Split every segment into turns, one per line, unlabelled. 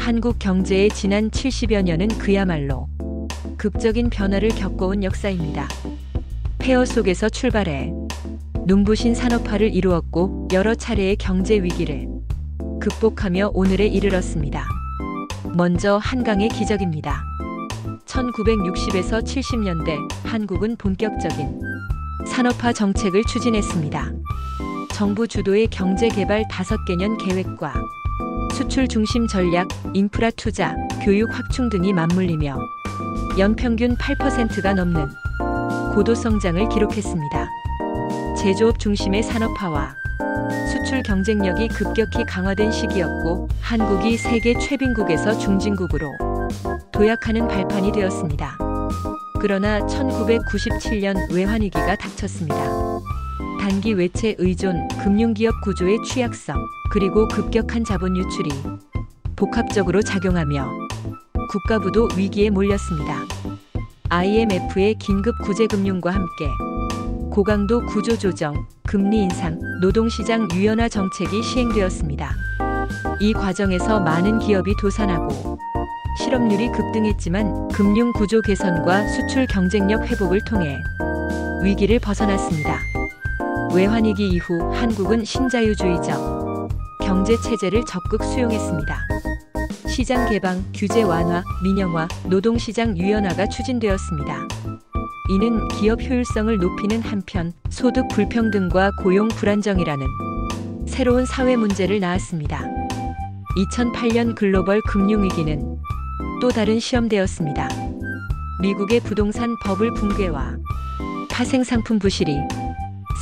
한국 경제의 지난 70여 년은 그야말로 극적인 변화를 겪어온 역사입니다. 폐허 속에서 출발해 눈부신 산업화를 이루었고 여러 차례의 경제 위기를 극복하며 오늘에 이르렀습니다. 먼저 한강의 기적입니다. 1960에서 70년대 한국은 본격적인 산업화 정책을 추진했습니다. 정부 주도의 경제개발 5개년 계획과 수출 중심 전략, 인프라 투자, 교육 확충 등이 맞물리며 연평균 8%가 넘는 고도 성장을 기록했습니다. 제조업 중심의 산업화와 수출 경쟁력이 급격히 강화된 시기였고 한국이 세계 최빈국에서 중진국으로 도약하는 발판이 되었습니다. 그러나 1997년 외환위기가 닥쳤습니다. 단기 외채 의존, 금융기업 구조의 취약성, 그리고 급격한 자본 유출이 복합적으로 작용하며 국가부도 위기에 몰렸습니다. IMF의 긴급 구제금융과 함께 고강도 구조조정, 금리 인상, 노동시장 유연화 정책이 시행되었습니다. 이 과정에서 많은 기업이 도산하고 실업률이 급등했지만 금융구조 개선과 수출 경쟁력 회복을 통해 위기를 벗어났습니다. 외환위기 이후 한국은 신자유주의적 경제체제를 적극 수용했습니다. 시장 개방, 규제 완화, 민영화, 노동시장 유연화가 추진되었습니다. 이는 기업 효율성을 높이는 한편 소득 불평등과 고용 불안정이라는 새로운 사회 문제를 낳았습니다. 2008년 글로벌 금융위기는 또 다른 시험대였습니다. 미국의 부동산 버블 붕괴와 파생상품 부실이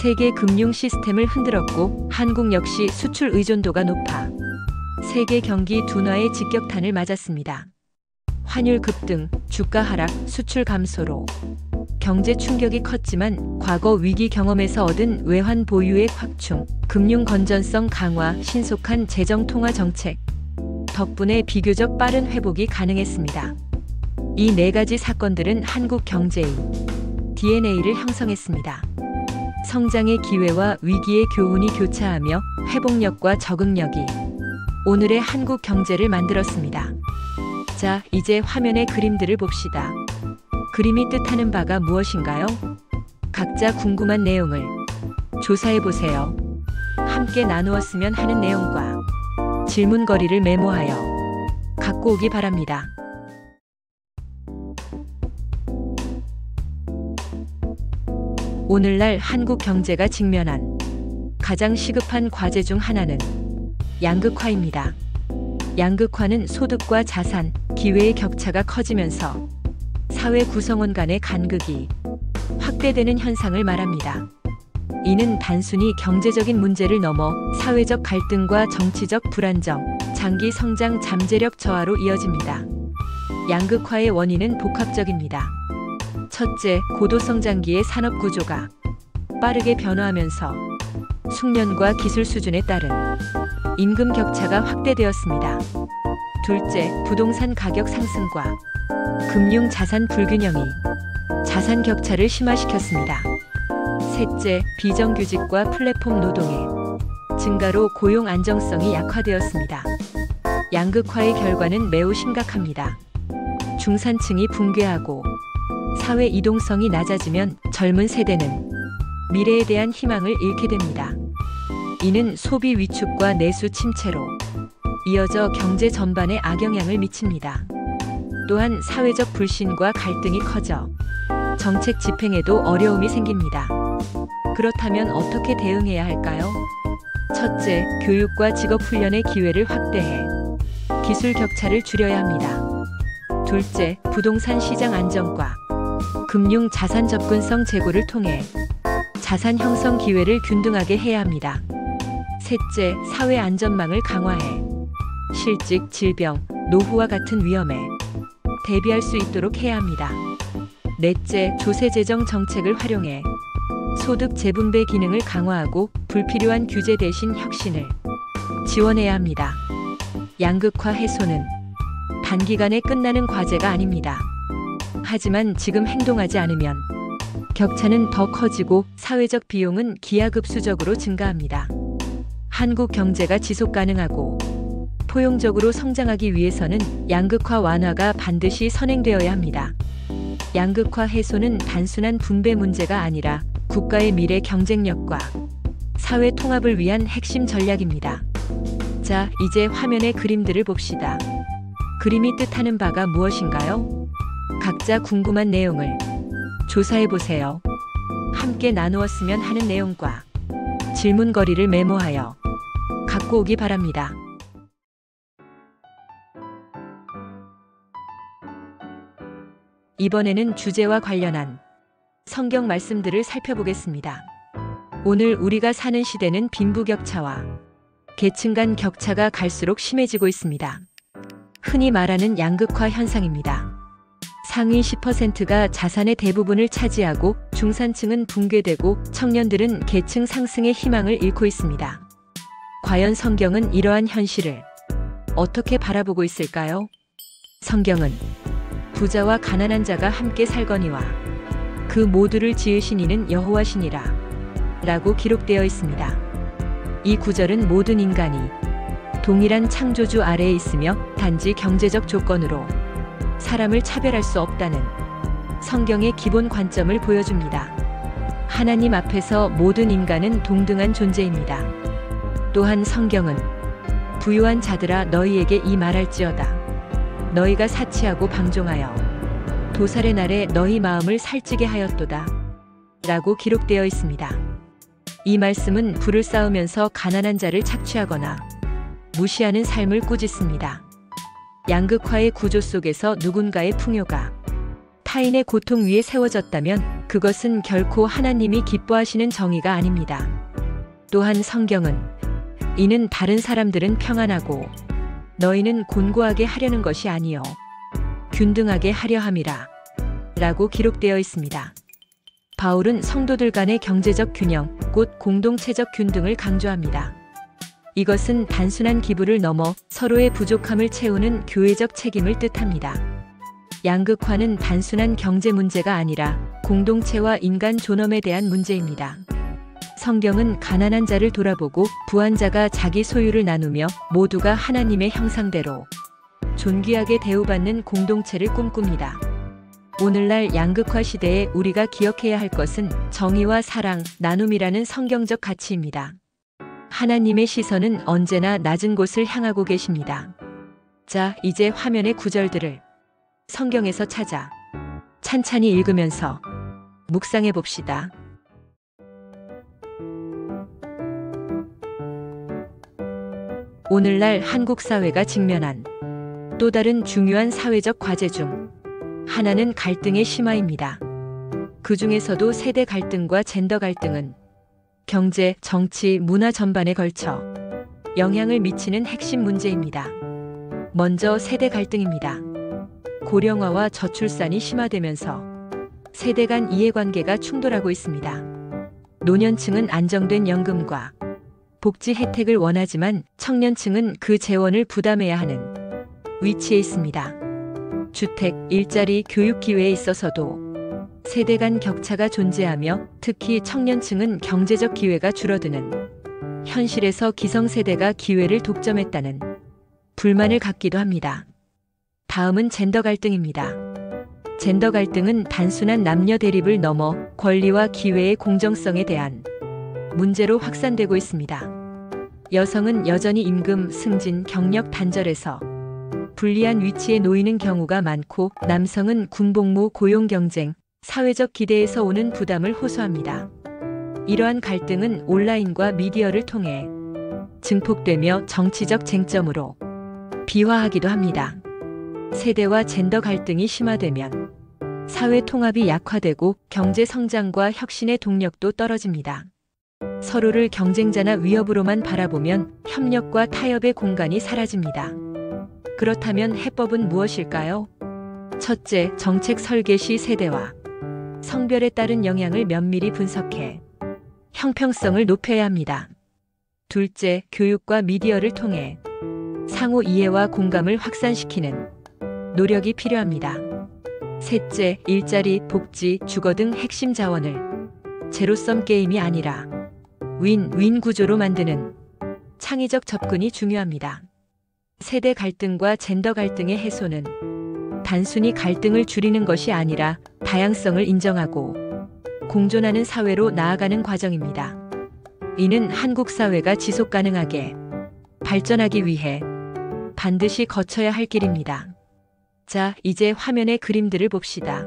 세계 금융 시스템을 흔들었고 한국 역시 수출 의존도가 높아 세계 경기 둔화의 직격탄을 맞았습니다. 환율 급등, 주가 하락, 수출 감소로 경제 충격이 컸지만 과거 위기 경험에서 얻은 외환 보유액 확충, 금융 건전성 강화, 신속한 재정 통화 정책 덕분에 비교적 빠른 회복이 가능했습니다. 이 네 가지 사건들은 한국 경제의 DNA를 형성했습니다. 성장의 기회와 위기의 교훈이 교차하며 회복력과 적응력이 오늘의 한국 경제를 만들었습니다. 자, 이제 화면의 그림들을 봅시다. 그림이 뜻하는 바가 무엇인가요? 각자 궁금한 내용을 조사해보세요. 함께 나누었으면 하는 내용과 질문거리를 메모하여 갖고 오기 바랍니다. 오늘날 한국 경제가 직면한 가장 시급한 과제 중 하나는 양극화입니다. 양극화는 소득과 자산, 기회의 격차가 커지면서 사회 구성원 간의 간극이 확대되는 현상을 말합니다. 이는 단순히 경제적인 문제를 넘어 사회적 갈등과 정치적 불안정, 장기 성장 잠재력 저하로 이어집니다. 양극화의 원인은 복합적입니다. 첫째, 고도성장기의 산업 구조가 빠르게 변화하면서 숙련과 기술 수준에 따른 임금 격차가 확대되었습니다. 둘째, 부동산 가격 상승과 금융 자산 불균형이 자산 격차를 심화시켰습니다. 셋째, 비정규직과 플랫폼 노동의 증가로 고용 안정성이 약화되었습니다. 양극화의 결과는 매우 심각합니다. 중산층이 붕괴하고 사회 이동성이 낮아지면 젊은 세대는 미래에 대한 희망을 잃게 됩니다. 이는 소비 위축과 내수 침체로 이어져 경제 전반에 악영향을 미칩니다. 또한 사회적 불신과 갈등이 커져 정책 집행에도 어려움이 생깁니다. 그렇다면 어떻게 대응해야 할까요? 첫째, 교육과 직업훈련의 기회를 확대해 기술 격차를 줄여야 합니다. 둘째, 부동산 시장 안정과 금융 자산 접근성 제고를 통해 자산 형성 기회를 균등하게 해야 합니다. 셋째, 사회 안전망을 강화해 실직, 질병, 노후와 같은 위험에 대비할 수 있도록 해야 합니다. 넷째, 조세재정 정책을 활용해 소득 재분배 기능을 강화하고 불필요한 규제 대신 혁신을 지원해야 합니다. 양극화 해소는 단기간에 끝나는 과제가 아닙니다. 하지만 지금 행동하지 않으면 격차는 더 커지고 사회적 비용은 기하급수적으로 증가합니다. 한국 경제가 지속 가능하고 포용적으로 성장하기 위해서는 양극화 완화가 반드시 선행되어야 합니다. 양극화 해소는 단순한 분배 문제가 아니라 국가의 미래 경쟁력과 사회 통합을 위한 핵심 전략입니다. 자, 이제 화면의 그림들을 봅시다. 그림이 뜻하는 바가 무엇인가요? 각자 궁금한 내용을 조사해보세요. 함께 나누었으면 하는 내용과 질문거리를 메모하여 갖고 오기 바랍니다. 이번에는 주제와 관련한 성경 말씀들을 살펴보겠습니다. 오늘 우리가 사는 시대는 빈부격차와 계층 간 격차가 갈수록 심해지고 있습니다. 흔히 말하는 양극화 현상입니다. 상위 10%가 자산의 대부분을 차지하고 중산층은 붕괴되고 청년들은 계층 상승의 희망을 잃고 있습니다. 과연 성경은 이러한 현실을 어떻게 바라보고 있을까요? 성경은 부자와 가난한 자가 함께 살거니와 그 모두를 지으신 이는 여호와시니라 라고 기록되어 있습니다. 이 구절은 모든 인간이 동일한 창조주 아래에 있으며 단지 경제적 조건으로 사람을 차별할 수 없다는 성경의 기본 관점을 보여줍니다. 하나님 앞에서 모든 인간은 동등한 존재입니다. 또한 성경은 부유한 자들아 너희에게 이 말할지어다. 너희가 사치하고 방종하여 도살의 날에 너희 마음을 살찌게 하였도다 라고 기록되어 있습니다. 이 말씀은 부를 쌓으면서 가난한 자를 착취하거나 무시하는 삶을 꾸짖습니다. 양극화의 구조 속에서 누군가의 풍요가 타인의 고통 위에 세워졌다면 그것은 결코 하나님이 기뻐하시는 정의가 아닙니다. 또한 성경은 이는 다른 사람들은 평안하고 너희는 곤고하게 하려는 것이 아니요 균등하게 하려 함이라 라고 기록되어 있습니다. 바울은 성도들 간의 경제적 균형, 곧 공동체적 균등을 강조합니다. 이것은 단순한 기부를 넘어 서로의 부족함을 채우는 교회적 책임을 뜻합니다. 양극화는 단순한 경제 문제가 아니라 공동체와 인간 존엄에 대한 문제입니다. 성경은 가난한 자를 돌아보고 부한 자가 자기 소유를 나누며 모두가 하나님의 형상대로 존귀하게 대우받는 공동체를 꿈꿉니다. 오늘날 양극화 시대에 우리가 기억해야 할 것은 정의와 사랑, 나눔이라는 성경적 가치입니다. 하나님의 시선은 언제나 낮은 곳을 향하고 계십니다. 자, 이제 화면의 구절들을 성경에서 찾아 찬찬히 읽으면서 묵상해 봅시다. 오늘날 한국 사회가 직면한 또 다른 중요한 사회적 과제 중 하나는 갈등의 심화입니다. 그 중에서도 세대 갈등과 젠더 갈등은 경제, 정치, 문화 전반에 걸쳐 영향을 미치는 핵심 문제입니다. 먼저 세대 갈등입니다. 고령화와 저출산이 심화되면서 세대 간 이해관계가 충돌하고 있습니다. 노년층은 안정된 연금과 복지 혜택을 원하지만 청년층은 그 재원을 부담해야 하는 위치에 있습니다. 주택, 일자리, 교육 기회에 있어서도 세대 간 격차가 존재하며 특히 청년층은 경제적 기회가 줄어드는 현실에서 기성세대가 기회를 독점했다는 불만을 갖기도 합니다. 다음은 젠더 갈등입니다. 젠더 갈등은 단순한 남녀 대립을 넘어 권리와 기회의 공정성에 대한 문제로 확산되고 있습니다. 여성은 여전히 임금, 승진, 경력 단절에서 불리한 위치에 놓이는 경우가 많고 남성은 군복무, 고용 경쟁, 사회적 기대에서 오는 부담을 호소합니다. 이러한 갈등은 온라인과 미디어를 통해 증폭되며 정치적 쟁점으로 비화하기도 합니다. 세대와 젠더 갈등이 심화되면 사회 통합이 약화되고 경제 성장과 혁신의 동력도 떨어집니다. 서로를 경쟁자나 위협으로만 바라보면 협력과 타협의 공간이 사라집니다. 그렇다면 해법은 무엇일까요? 첫째, 정책 설계 시 세대와 성별에 따른 영향을 면밀히 분석해 형평성을 높여야 합니다. 둘째, 교육과 미디어를 통해 상호 이해와 공감을 확산시키는 노력이 필요합니다. 셋째, 일자리, 복지, 주거 등 핵심 자원을 제로섬 게임이 아니라 윈윈 구조로 만드는 창의적 접근이 중요합니다. 세대 갈등과 젠더 갈등의 해소는 단순히 갈등을 줄이는 것이 아니라 다양성을 인정하고 공존하는 사회로 나아가는 과정입니다. 이는 한국 사회가 지속 가능하게 발전하기 위해 반드시 거쳐야 할 길입니다. 자, 이제 화면의 그림들을 봅시다.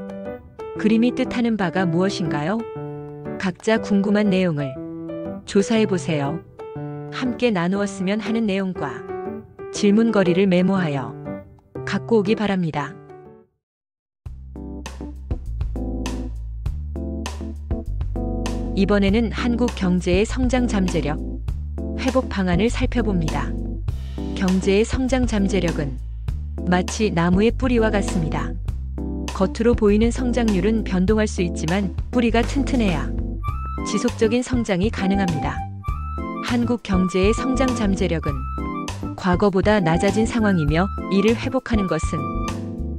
그림이 뜻하는 바가 무엇인가요? 각자 궁금한 내용을 조사해 보세요. 함께 나누었으면 하는 내용과 질문거리를 메모하여 갖고 오기 바랍니다. 이번에는 한국 경제의 성장 잠재력, 회복 방안을 살펴봅니다. 경제의 성장 잠재력은 마치 나무의 뿌리와 같습니다. 겉으로 보이는 성장률은 변동할 수 있지만 뿌리가 튼튼해야 지속적인 성장이 가능합니다. 한국 경제의 성장 잠재력은 과거보다 낮아진 상황이며 이를 회복하는 것은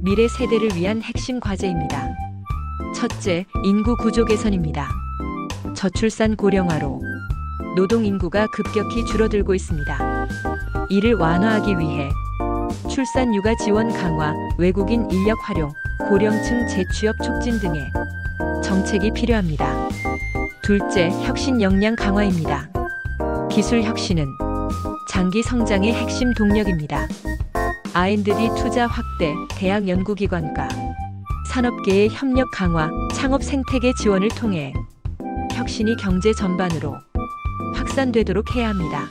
미래 세대를 위한 핵심 과제입니다. 첫째, 인구 구조 개선입니다. 저출산 고령화로 노동 인구가 급격히 줄어들고 있습니다. 이를 완화하기 위해 출산 육아 지원 강화, 외국인 인력 활용, 고령층 재취업 촉진 등의 정책이 필요합니다. 둘째, 혁신 역량 강화입니다. 기술 혁신은 장기 성장의 핵심 동력입니다. R&D 투자 확대, 대학 연구기관과 산업계의 협력 강화, 창업 생태계 지원을 통해 혁신이 경제 전반으로 확산되도록 해야 합니다.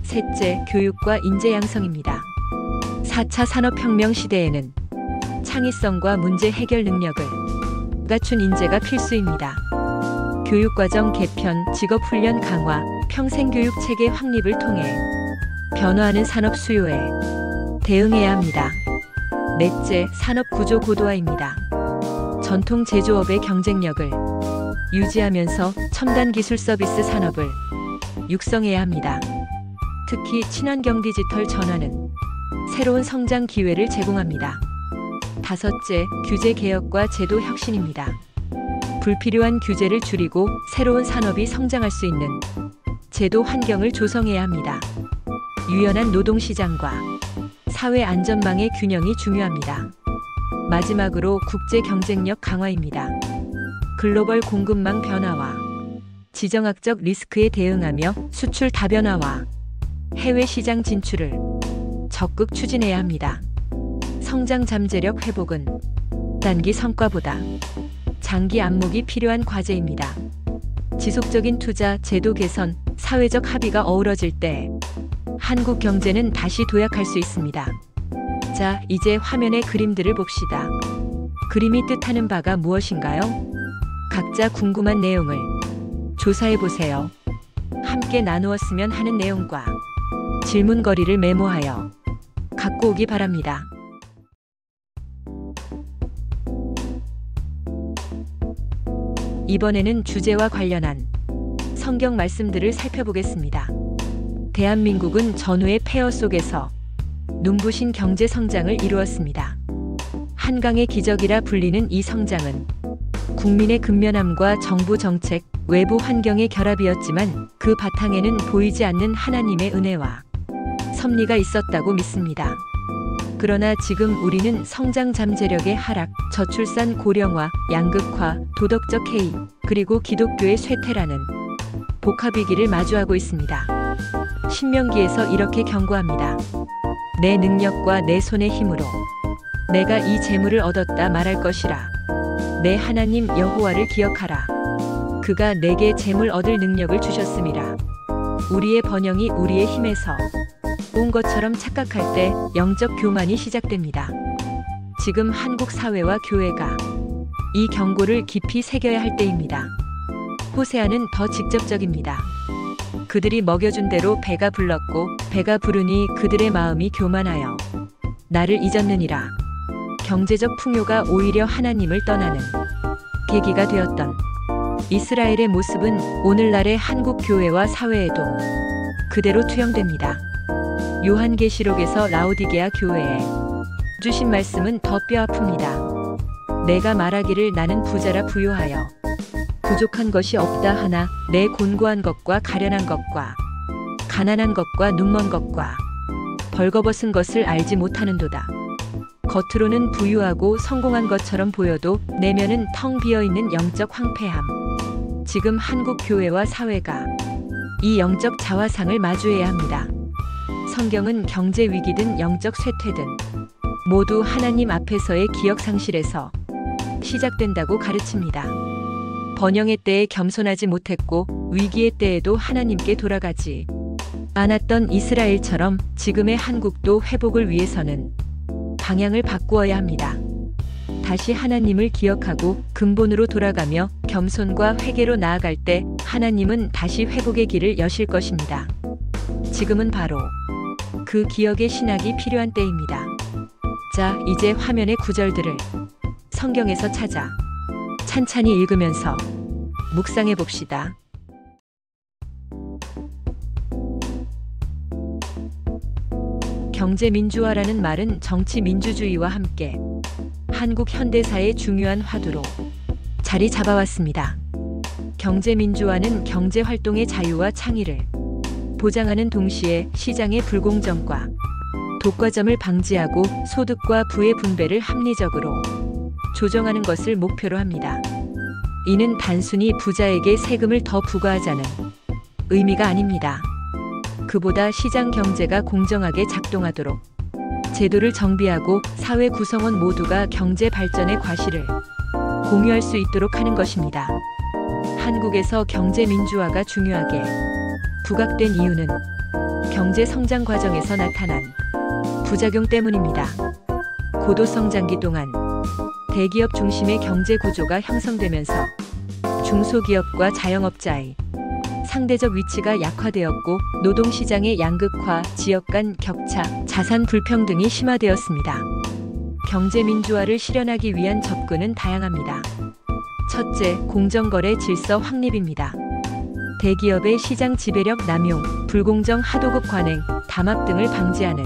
셋째, 교육과 인재 양성입니다. 4차 산업혁명 시대에는 창의성과 문제 해결 능력을 갖춘 인재가 필수입니다. 교육과정 개편, 직업훈련 강화, 평생교육 체계 확립을 통해 변화하는 산업 수요에 대응해야 합니다. 넷째, 산업구조 고도화입니다. 전통 제조업의 경쟁력을 유지하면서 첨단 기술 서비스 산업을 육성해야 합니다. 특히 친환경 디지털 전환은 새로운 성장 기회를 제공합니다. 다섯째, 규제 개혁과 제도 혁신입니다. 불필요한 규제를 줄이고 새로운 산업이 성장할 수 있는 제도 환경을 조성해야 합니다. 유연한 노동시장과 사회 안전망의 균형이 중요합니다. 마지막으로 국제 경쟁력 강화입니다. 글로벌 공급망 변화와 지정학적 리스크에 대응하며 수출 다변화와 해외 시장 진출을 적극 추진해야 합니다. 성장 잠재력 회복은 단기 성과보다 장기 안목이 필요한 과제입니다. 지속적인 투자, 제도 개선, 사회적 합의가 어우러질 때 한국 경제는 다시 도약할 수 있습니다. 자, 이제 화면의 그림들을 봅시다. 그림이 뜻하는 바가 무엇인가요? 각자 궁금한 내용을 조사해 보세요. 함께 나누었으면 하는 내용과 질문거리를 메모하여 갖고 오기 바랍니다. 이번에는 주제와 관련한 성경 말씀들을 살펴보겠습니다. 대한민국은 전후의 폐허 속에서 눈부신 경제 성장을 이루었습니다. 한강의 기적이라 불리는 이 성장은 국민의 근면함과 정부 정책, 외부 환경의 결합이었지만 그 바탕에는 보이지 않는 하나님의 은혜와 섭리가 있었다고 믿습니다. 그러나 지금 우리는 성장 잠재력의 하락, 저출산 고령화, 양극화, 도덕적 해이, 그리고 기독교의 쇠퇴라는 복합위기를 마주하고 있습니다. 신명기에서 이렇게 경고합니다. 내 능력과 내 손의 힘으로 내가 이 재물을 얻었다 말할 것이라. 내 하나님 여호와를 기억하라. 그가 내게 재물 얻을 능력을 주셨음이라. 우리의 번영이 우리의 힘에서 온 것처럼 착각할 때 영적 교만이 시작됩니다. 지금 한국 사회와 교회가 이 경고를 깊이 새겨야 할 때입니다. 호세아는 더 직접적입니다. 그들이 먹여준 대로 배가 불렀고 배가 부르니 그들의 마음이 교만하여 나를 잊었느니라. 경제적 풍요가 오히려 하나님을 떠나는 계기가 되었던 이스라엘의 모습은 오늘날의 한국 교회와 사회에도 그대로 투영됩니다. 요한계시록에서 라오디게아 교회에 주신 말씀은 더 뼈아픕니다. 내가 말하기를 나는 부자라 부요하여 부족한 것이 없다 하나 내 곤고한 것과 가련한 것과 가난한 것과 눈먼 것과 벌거벗은 것을 알지 못하는도다. 겉으로는 부유하고 성공한 것처럼 보여도 내면은 텅 비어있는 영적 황폐함. 지금 한국 교회와 사회가 이 영적 자화상을 마주해야 합니다. 성경은 경제 위기든 영적 쇠퇴든 모두 하나님 앞에서의 기억 상실에서 시작된다고 가르칩니다. 번영의 때에 겸손하지 못했고 위기의 때에도 하나님께 돌아가지 않았던 이스라엘처럼 지금의 한국도 회복을 위해서는 방향을 바꾸어야 합니다. 다시 하나님을 기억하고 근본으로 돌아가며 겸손과 회개로 나아갈 때 하나님은 다시 회복의 길을 여실 것입니다. 지금은 바로 그 기억의 신학이 필요한 때입니다. 자, 이제 화면의 구절들을 성경에서 찾아 찬찬히 읽으면서 묵상해 봅시다. 경제민주화라는 말은 정치민주주의와 함께 한국 현대사의 중요한 화두로 자리 잡아왔습니다. 경제민주화는 경제활동의 자유와 창의를 보장하는 동시에 시장의 불공정과 독과점을 방지하고 소득과 부의 분배를 합리적으로 조정하는 것을 목표로 합니다. 이는 단순히 부자에게 세금을 더 부과하자는 의미가 아닙니다. 그보다 시장 경제가 공정하게 작동하도록 제도를 정비하고 사회 구성원 모두가 경제 발전의 과실을 공유할 수 있도록 하는 것입니다. 한국에서 경제 민주화가 중요하게 부각된 이유는 경제 성장 과정에서 나타난 부작용 때문입니다. 고도 성장기 동안 대기업 중심의 경제 구조가 형성되면서 중소기업과 자영업자의 상대적 위치가 약화되었고 노동시장의 양극화, 지역 간 격차, 자산 불평등이 심화되었습니다. 경제민주화를 실현하기 위한 접근은 다양합니다. 첫째, 공정거래 질서 확립입니다. 대기업의 시장 지배력 남용, 불공정 하도급 관행, 담합 등을 방지하는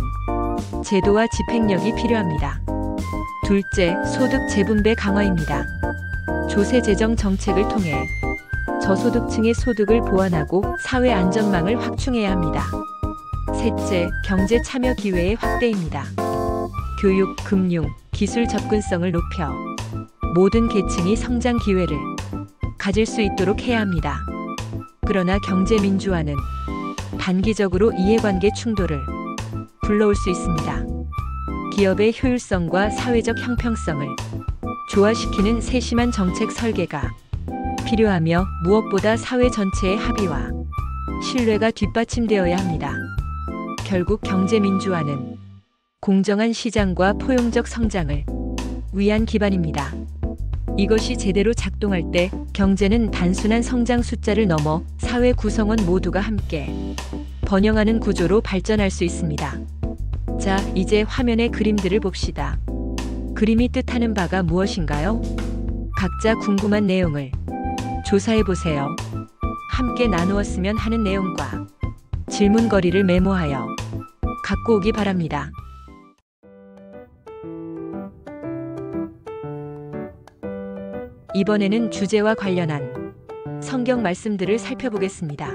제도와 집행력이 필요합니다. 둘째, 소득 재분배 강화입니다. 조세 재정 정책을 통해 저소득층의 소득을 보완하고 사회 안전망을 확충해야 합니다. 셋째, 경제 참여 기회의 확대입니다. 교육, 금융, 기술 접근성을 높여 모든 계층이 성장 기회를 가질 수 있도록 해야 합니다. 그러나 경제 민주화는 단기적으로 이해관계 충돌을 불러올 수 있습니다. 기업의 효율성과 사회적 형평성을 조화시키는 세심한 정책 설계가 필요하며 무엇보다 사회 전체의 합의와 신뢰가 뒷받침되어야 합니다. 결국 경제 민주화는 공정한 시장과 포용적 성장을 위한 기반입니다. 이것이 제대로 작동할 때 경제는 단순한 성장 숫자를 넘어 사회 구성원 모두가 함께 번영하는 구조로 발전할 수 있습니다. 자, 이제 화면의 그림들을 봅시다. 그림이 뜻하는 바가 무엇인가요? 각자 궁금한 내용을 조사해보세요. 함께 나누었으면 하는 내용과 질문거리를 메모하여 갖고 오기 바랍니다. 이번에는 주제와 관련한 성경 말씀들을 살펴보겠습니다.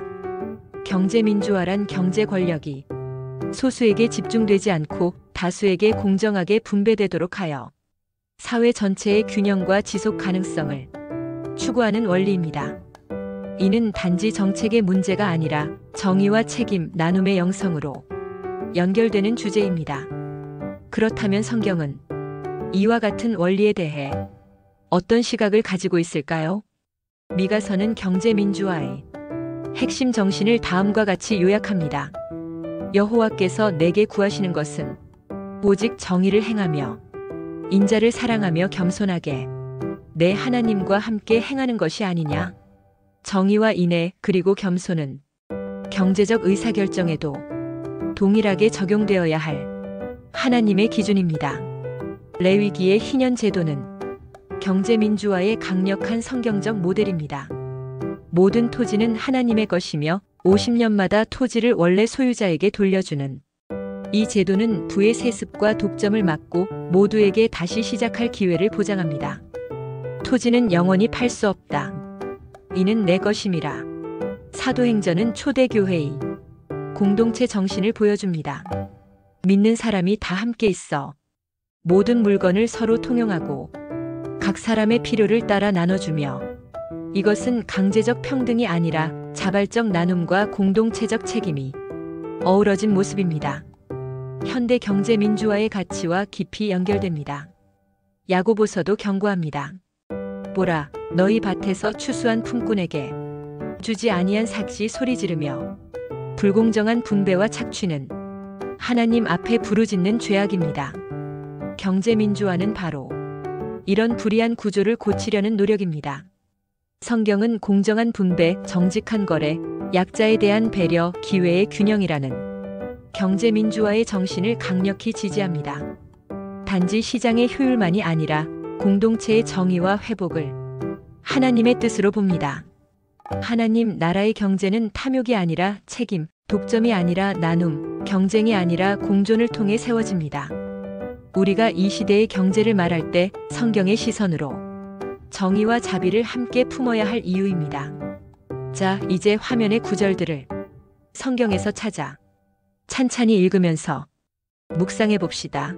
경제민주화란 경제 권력이 소수에게 집중되지 않고 다수에게 공정하게 분배되도록 하여 사회 전체의 균형과 지속 가능성을 추구하는 원리입니다. 이는 단지 정책의 문제가 아니라 정의와 책임, 나눔의 영성으로 연결되는 주제입니다. 그렇다면 성경은 이와 같은 원리에 대해 어떤 시각을 가지고 있을까요? 미가서는 경제민주화의 핵심 정신을 다음과 같이 요약합니다. 여호와께서 내게 구하시는 것은 오직 정의를 행하며 인자를 사랑하며 겸손하게 내 하나님과 함께 행하는 것이 아니냐. 정의와 인애 그리고 겸손은 경제적 의사결정에도 동일하게 적용되어야 할 하나님의 기준입니다. 레위기의 희년 제도는 경제민주화의 강력한 성경적 모델입니다. 모든 토지는 하나님의 것이며 50년마다 토지를 원래 소유자에게 돌려주는 이 제도는 부의 세습과 독점을 막고 모두에게 다시 시작할 기회를 보장합니다. 토지는 영원히 팔 수 없다. 이는 내 것임이라. 사도행전은 초대교회의 공동체 정신을 보여줍니다. 믿는 사람이 다 함께 있어. 모든 물건을 서로 통용하고 각 사람의 필요를 따라 나눠주며 이것은 강제적 평등이 아니라 자발적 나눔과 공동체적 책임이 어우러진 모습입니다. 현대 경제 민주화의 가치와 깊이 연결됩니다. 야고보서도 경고합니다. 보라, 너희 밭에서 추수한 품꾼에게 주지 아니한 삭시 소리 지르며 불공정한 분배와 착취는 하나님 앞에 부르짖는 죄악입니다. 경제 민주화는 바로 이런 불이한 구조를 고치려는 노력입니다. 성경은 공정한 분배, 정직한 거래, 약자에 대한 배려, 기회의 균형이라는 경제 민주화의 정신을 강력히 지지합니다. 단지 시장의 효율만이 아니라 공동체의 정의와 회복을 하나님의 뜻으로 봅니다. 하나님 나라의 경제는 탐욕이 아니라 책임, 독점이 아니라 나눔, 경쟁이 아니라 공존을 통해 세워집니다. 우리가 이 시대의 경제를 말할 때 성경의 시선으로 정의와 자비를 함께 품어야 할 이유입니다. 자, 이제 화면의 구절들을 성경에서 찾아 찬찬히 읽으면서 묵상해 봅시다.